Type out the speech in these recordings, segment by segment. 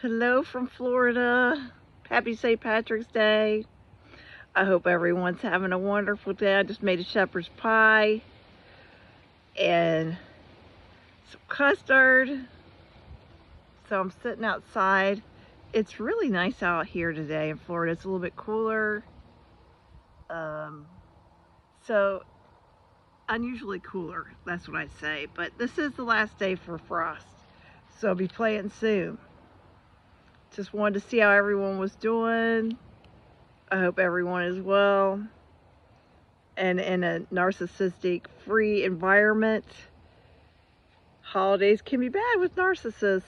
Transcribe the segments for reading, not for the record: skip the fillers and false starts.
Hello from Florida. Happy St. Patrick's Day. I hope everyone's having a wonderful day. I just made a shepherd's pie and some custard. So I'm sitting outside. It's really nice out here today in Florida. It's a little bit cooler. So unusually cooler, that's what I say. But this is the last day for frost. So I'll be playing soon. Just wanted to see how everyone was doing. I hope everyone is well and in a narcissistic free environment. Holidays can be bad with narcissists.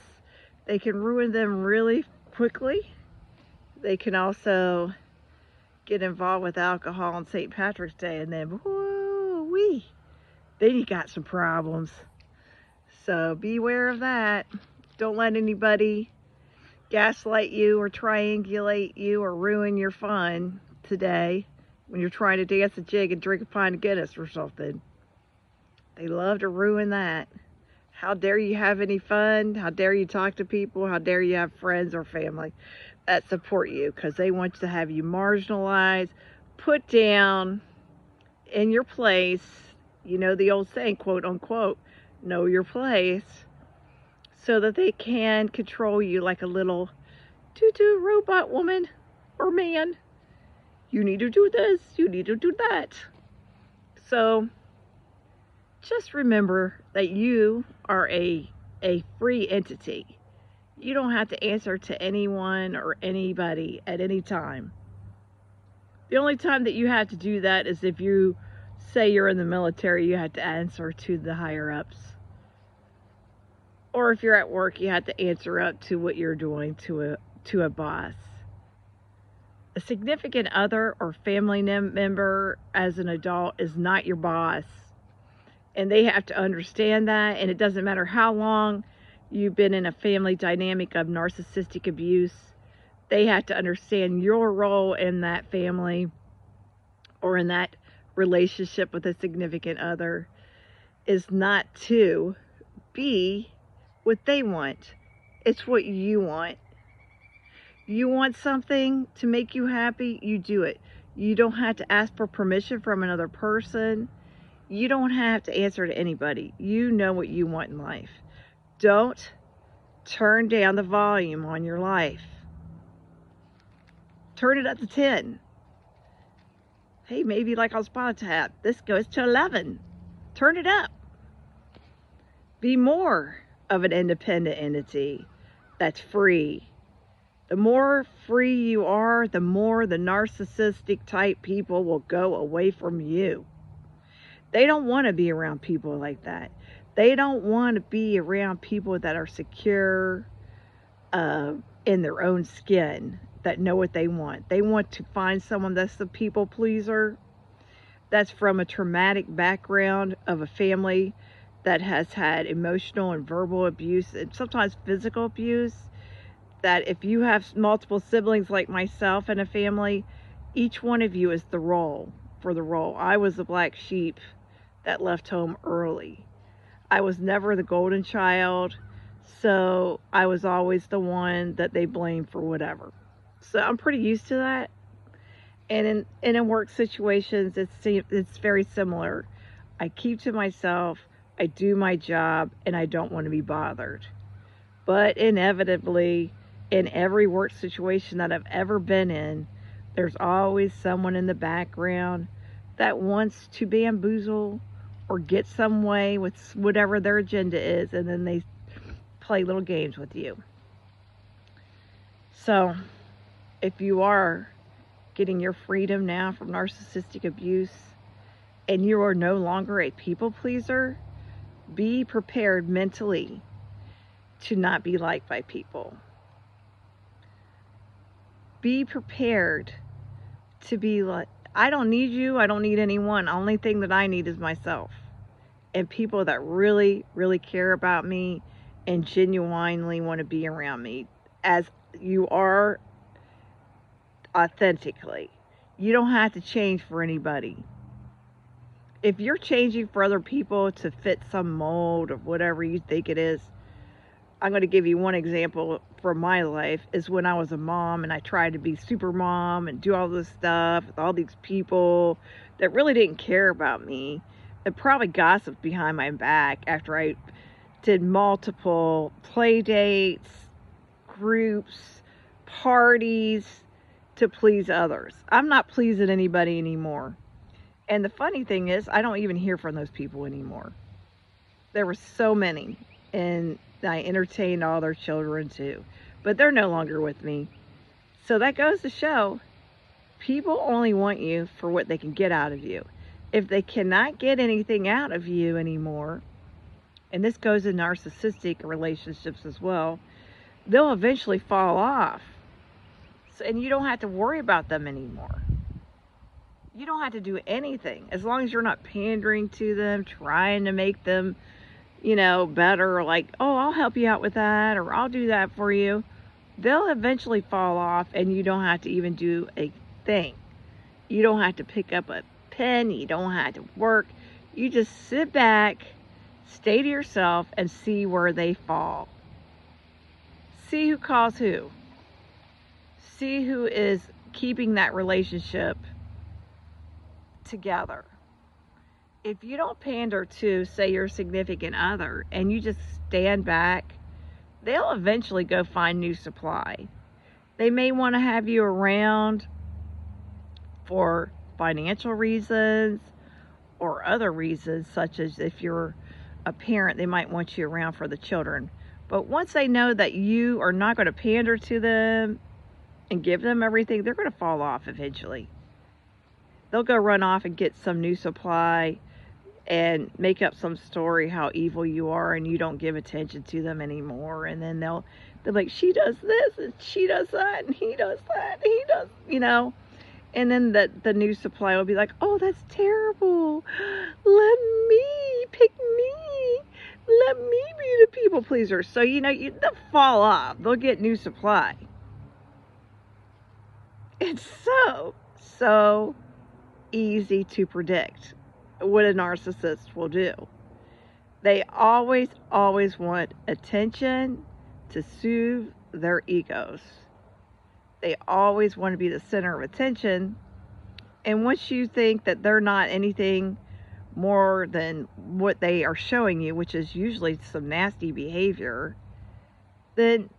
They can ruin them really quickly. They can also get involved with alcohol on St. Patrick's Day, and then woo-wee, then you got some problems. So beware of that. Don't let anybody gaslight you or triangulate you or ruin your fun today when you're trying to dance a jig and drink a pint of Guinness or something. They love to ruin that. How dare you have any fun? How dare you talk to people? How dare you have friends or family that support you? Because they want to have you marginalized, put down, in your place. You know the old saying, quote unquote, know your place, so that they can control you like a little doo-doo robot woman or man. You need to do this, you need to do that. So just remember that you are a free entity. You don't have to answer to anyone or anybody at any time. The only time that you have to do that is if you say you're in the military, you have to answer to the higher ups. Or if you're at work, you have to answer up to what you're doing to a boss. A significant other or family member as an adult is not your boss. And they have to understand that. And it doesn't matter how long you've been in a family dynamic of narcissistic abuse. They have to understand your role in that family or in that relationship with a significant other is not to be what they want. It's what you want. You want something to make you happy, you do it. You don't have to ask for permission from another person. You don't have to answer to anybody. You know what you want in life. Don't turn down the volume on your life. Turn it up to 10. Hey, maybe like on Spotify, this goes to 11. Turn it up. Be more of an independent entity that's free. The more free you are, the more the narcissistic type people will go away from you. They don't want to be around people like that. They don't want to be around people that are secure in their own skin, that know what they want. They want to find someone that's the people pleaser, that's from a traumatic background of a family that has had emotional and verbal abuse and sometimes physical abuse. That if you have multiple siblings like myself in a family, each one of you is the role for the role. I was the black sheep that left home early. I was never the golden child, so I was always the one that they blamed for whatever. So I'm pretty used to that. And in work situations, it's very similar. I keep to myself, I do my job, and I don't want to be bothered. But inevitably, in every work situation that I've ever been in, there's always someone in the background that wants to bamboozle or get some way with whatever their agenda is, and then they play little games with you. So if you are getting your freedom now from narcissistic abuse and you are no longer a people pleaser, be prepared mentally to not be liked by people. Be prepared to be like, I don't need you, I don't need anyone. The only thing that I need is myself. And people that really, really care about me and genuinely want to be around me as you are authentically. You don't have to change for anybody. If you're changing for other people to fit some mold of whatever you think it is, I'm going to give you one example from my life is when I was a mom and I tried to be super mom and do all this stuff with all these people that really didn't care about me and probably gossiped behind my back after I did multiple play dates, groups, parties to please others. I'm not pleasing anybody anymore. And the funny thing is, I don't even hear from those people anymore. There were so many, and I entertained all their children too, but they're no longer with me. So that goes to show people only want you for what they can get out of you. If they cannot get anything out of you anymore, and this goes in narcissistic relationships as well, they'll eventually fall off. So, and you don't have to worry about them anymore. You don't have to do anything as long as you're not pandering to them, trying to make them, better, like, oh, I'll help you out with that, or I'll do that for you. They'll eventually fall off, and you don't have to even do a thing. You don't have to pick up a pen. You don't have to work. You just sit back, stay to yourself, and see where they fall. See who calls who. See who is keeping that relationship together. If you don't pander to, say, your significant other, and you just stand back, they'll eventually go find new supply. They may want to have you around for financial reasons or other reasons, such as if you're a parent, they might want you around for the children. But once they know that you are not going to pander to them and give them everything, they're going to fall off eventually. They'll go run off and get some new supply and make up some story how evil you are and you don't give attention to them anymore. And then they're like, she does this and she does that and he does that and he does, And then the new supply will be like, oh, that's terrible. Let me, pick me. Let me be the people pleaser. So, they'll fall off. They'll get new supply. It's so easy to predict what a narcissist will do. They always want attention to soothe their egos. They always want to be the center of attention. And once you think that they're not anything more than what they are showing you, which is usually some nasty behavior, then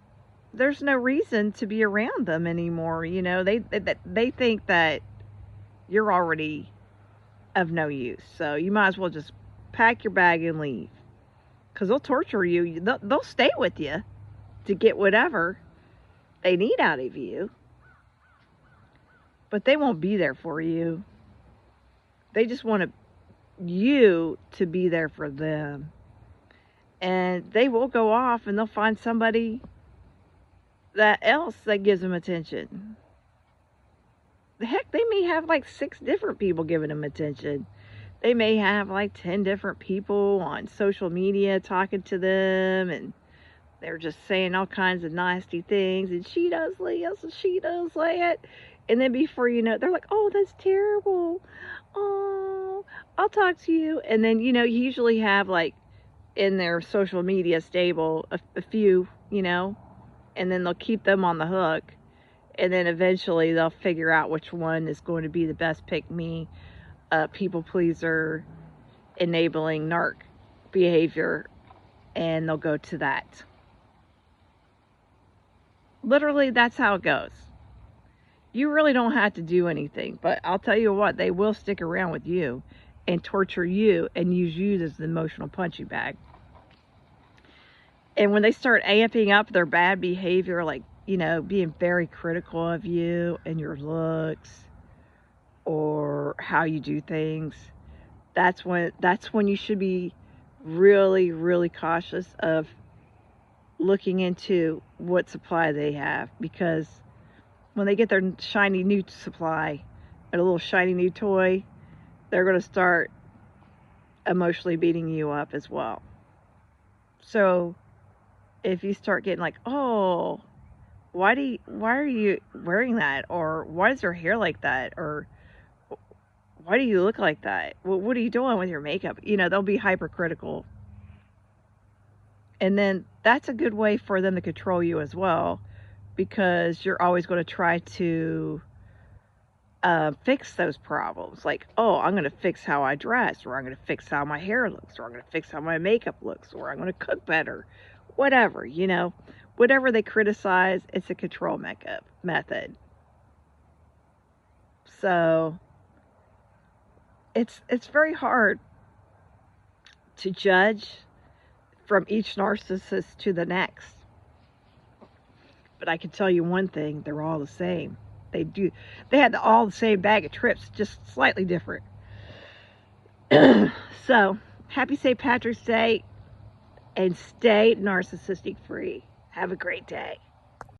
there's no reason to be around them anymore. They think that you're already of no use. So you might as well just pack your bag and leave. Because they'll torture you. They'll stay with you to get whatever they need out of you. But they won't be there for you. They just want you to be there for them. And they will go off and they'll find somebody else that gives them attention. Heck, they may have like 6 different people giving them attention. They may have like 10 different people on social media talking to them, and they're just saying all kinds of nasty things, and she does this and she does that. And then before you know it, they're like, oh, that's terrible. Oh, I'll talk to you. And then, you usually have like in their social media stable a few, and then they'll keep them on the hook. And then eventually they'll figure out which one is going to be the best pick me, people pleaser, enabling narc behavior, and they'll go to that. Literally, that's how it goes. You really don't have to do anything, but I'll tell you what, they will stick around with you and torture you and use you as the emotional punching bag. And when they start amping up their bad behavior, like, being very critical of you and your looks or how you do things, that's when you should be really, really cautious of looking into what supply they have. Because when they get their shiny new supply, a little shiny new toy, they're going to start emotionally beating you up as well. So if you start getting like, oh, why are you wearing that? Or why is your hair like that? Or why do you look like that? What are you doing with your makeup? They'll be hypercritical. And then that's a good way for them to control you as well, because you're always going to try to fix those problems. Like, oh, I'm going to fix how I dress, or I'm going to fix how my hair looks, or I'm going to fix how my makeup looks, or I'm going to cook better. Whatever, you know. Whatever they criticize, it's a control method. So it's very hard to judge from each narcissist to the next. But I can tell you one thing, they're all the same. They had all the same bag of tricks, just slightly different. So, happy St. Patrick's Day, and stay narcissistic free. Have a great day.